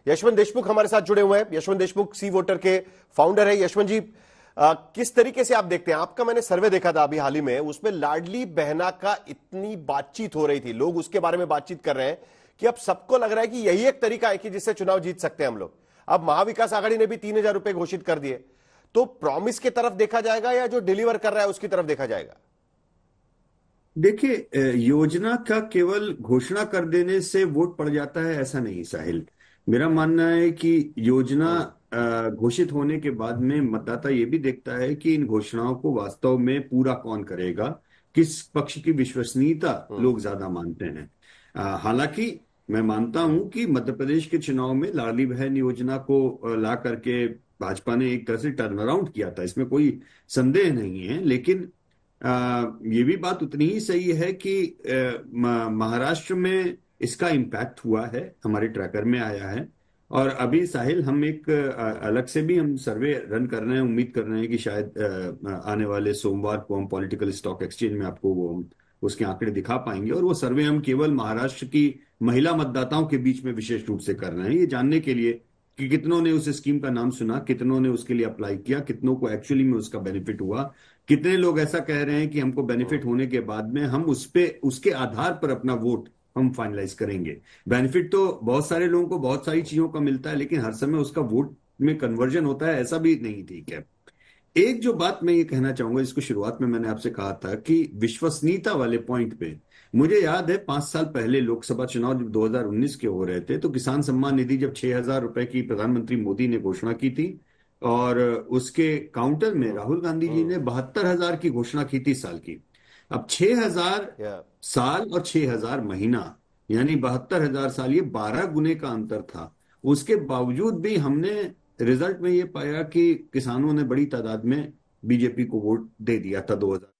यशवंत देशमुख हमारे साथ जुड़े हुए हैं। यशवंत देशमुख सी वोटर के फाउंडर है। यशवंत जी, किस तरीके से आप देखते हैं? आपका मैंने सर्वे देखा था अभी हाल ही में, उसमें लाडली बहना का इतनी बातचीत हो रही थी, लोग उसके बारे में बातचीत कर रहे हैं कि अब सबको लग रहा है कि यही एक तरीका है कि जिससे चुनाव जीत सकते हैं हम लोग। अब महाविकास आघाड़ी ने भी 3,000 रुपए घोषित कर दिए, तो प्रॉमिस की तरफ देखा जाएगा या जो डिलीवर कर रहा है उसकी तरफ देखा जाएगा? देखिए, योजना का केवल घोषणा कर देने से वोट पड़ जाता है ऐसा नहीं साहिल। मेरा मानना है कि योजना हम्म। घोषित होने के बाद में मतदाता ये भी देखता है कि इन घोषणाओं को वास्तव में पूरा कौन करेगा, किस पक्ष की विश्वसनीयता हम्म। लोग ज्यादा मानते हैं। हालांकि मैं मानता हम्म। हूं कि मध्य प्रदेश के चुनाव में लाडली बहन योजना को ला करके भाजपा ने एक तरह से टर्न अराउंड किया था, इसमें कोई संदेह नहीं है। लेकिन ये भी बात उतनी ही सही है कि महाराष्ट्र में इसका इम्पैक्ट हुआ है, हमारे ट्रैकर में आया है। और अभी साहिल हम एक अलग से भी हम सर्वे रन कर रहे हैं, उम्मीद कर रहे हैं कि शायद आने वाले सोमवार को हम पॉलिटिकल स्टॉक एक्सचेंज में आपको वो उसके आंकड़े दिखा पाएंगे। और वो सर्वे हम केवल महाराष्ट्र की महिला मतदाताओं के बीच में विशेष रूप से कर रहे हैं, ये जानने के लिए कि कितनों ने उस स्कीम का नाम सुना, कितनों ने उसके लिए अप्लाई किया, कितनों को एक्चुअली में उसका बेनिफिट हुआ, कितने लोग ऐसा कह रहे हैं कि हमको बेनिफिट हम्म। होने के बाद में हम उस पे उसके आधार पर अपना वोट हम फाइनलाइज करेंगे। बेनिफिट तो बहुत सारे लोगों को बहुत सारी चीजों का मिलता है, लेकिन हर समय उसका वोट में कन्वर्जन होता है ऐसा भी नहीं। ठीक है, एक जो बात मैं ये कहना चाहूंगा, इसको शुरुआत में मैंने आपसे कहा था कि विश्वसनीयता वाले पॉइंट पे, मुझे याद है 5 साल पहले लोकसभा चुनाव जब 2019 के हो रहे थे, तो किसान सम्मान निधि जब 6,000 रुपए की प्रधानमंत्री मोदी ने घोषणा की थी, और उसके काउंटर में हम्म। राहुल गांधी जी हम्म। ने 72,000 की घोषणा की थी साल की। अब 6,000 या साल और 6,000 महीना, यानी 72,000 साल, ये 12 गुने का अंतर था। उसके बावजूद भी हमने रिजल्ट में ये पाया कि किसानों ने बड़ी तादाद में बीजेपी को वोट दे दिया था 2000।